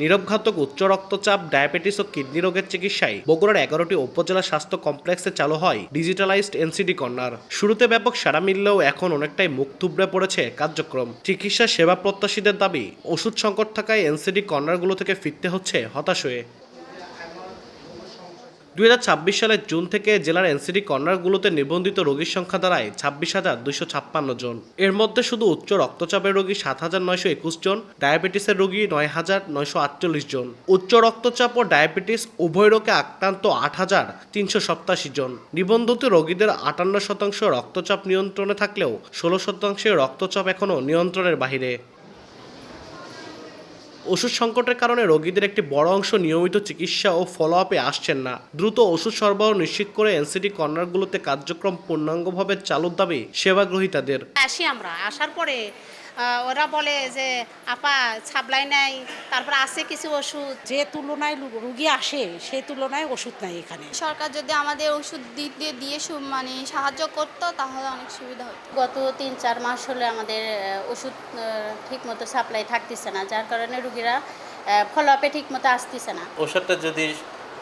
নীরবঘাতক উচ্চ রক্তচাপ, ডায়াবেটিস ও কিডনি রোগের চিকিৎসায় বগুড়ার 11টি উপজেলা স্বাস্থ্য কমপ্লেক্সে চালু হয় ডিজিটালাইজড এনসিডি কর্নার। শুরুতে ব্যাপক সাড়া মিললেও এখন অনেকটাই মুখ থুবড়ে পড়েছে কার্যক্রম। চিকিৎসা সেবা প্রত্যাশীদের দাবি, ওষুধ সংকট থাকায় এনসিডি কর্নারগুলো থেকে ফিরতে হচ্ছে হতাশ হয়ে। 2026 সালের জুন থেকে জেলার এনসিডি কর্নারগুলোতে নিবন্ধিত রোগীর সংখ্যা দাঁড়ায় 26,256 জন। এর মধ্যে শুধু উচ্চ রক্তচাপের রোগী 7,921 জন, ডায়াবেটিসের রোগী 9,948 জন, উচ্চ রক্তচাপ ও ডায়াবেটিস উভয় রোগে আক্রান্ত 8,387 জন। নিবন্ধিত রোগীদের 58% রক্তচাপ নিয়ন্ত্রণে থাকলেও 16% রক্তচাপ এখনও নিয়ন্ত্রণের বাহিরে। ওষুধ সংকটের কারণে রোগীদের একটি বড় অংশ নিয়মিত চিকিৎসা ও ফলো আপে আসছেন না। দ্রুত ওষুধ সরবরাহ নিশ্চিত করে এনসিডি কর্নারগুলোতে কার্যক্রম পূর্ণাঙ্গভাবে চালুর দাবি সেবাগ্রহীতাদের। আসি আমরা আসার পরে ওরা বলে যে আপা সাপ্লাই নাই, তারপর আছে কিছু ওষুধ, যে তুলনায় রুগী আসে সেই তুলনায় ওষুধ নাই এখানে। সরকার যদি আমাদের ওষুধ দিয়ে মানে সাহায্য করতো তাহলে অনেক সুবিধা হতো। গত 3-4 মাস হলে আমাদের ওষুধ ঠিকমতো সাপ্লাই থাকতেছে না, যার কারণে রুগীরা ফলো আপে ঠিকমতো আসতেছে না। ওষুধটা যদি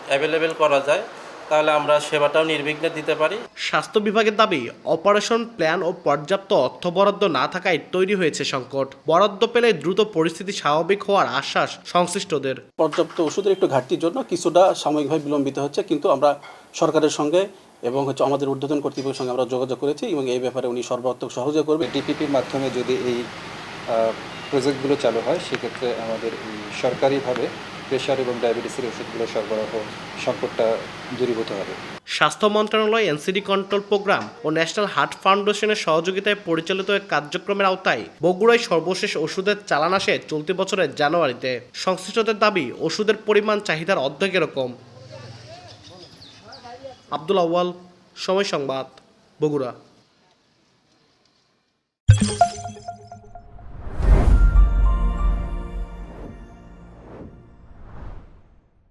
অ্যাভেলেবেল করা যায় তাহলে আমরা সেবাটাও নির্বিঘ্নে দিতে পারি। স্বাস্থ্য বিভাগের দাবি, অপারেশন প্ল্যান ও পর্যাপ্ত অর্থ বরাদ্দ না থাকায় তৈরি হয়েছে সংকট। বরাদ্দ পেলে দ্রুত পরিস্থিতি স্বাভাবিক হওয়ার আশ্বাস সংশ্লিষ্টদের। পর্যাপ্ত ওষুধের একটু ঘাটতির জন্য কিছুটা সাময়িকভাবে বিলম্বিত হচ্ছে, কিন্তু আমরা সরকারের সঙ্গে এবং আমাদের ঊর্ধ্বতন কর্তৃপক্ষের সঙ্গে আমরা যোগাযোগ করেছি এবং এই ব্যাপারে উনি সর্বাত্মক সহযোগিতা করবে। ডিপিপির মাধ্যমে যদি এই প্রজেক্টগুলো চালু হয় সেক্ষেত্রে আমাদের সরকারিভাবে প্রেশার এবং ডায়াবেটিসের ওষুধগুলো সরবরাহ সংকটটা দূরীভূত হবে। স্বাস্থ্য মন্ত্রণালয়, এনসিডি কন্ট্রোল প্রোগ্রাম ও ন্যাশনাল হার্ট ফাউন্ডেশনের সহযোগিতায় পরিচালিত এক কার্যক্রমের আওতায় বগুড়ায় সর্বশেষ ওষুধের চালান আসে চলতি বছরের জানুয়ারিতে। সংশ্লিষ্টদের দাবি, ওষুধের পরিমাণ চাহিদার অর্ধেকের কম। আব্দুল আউয়াল, সময় সংবাদ, বগুড়া।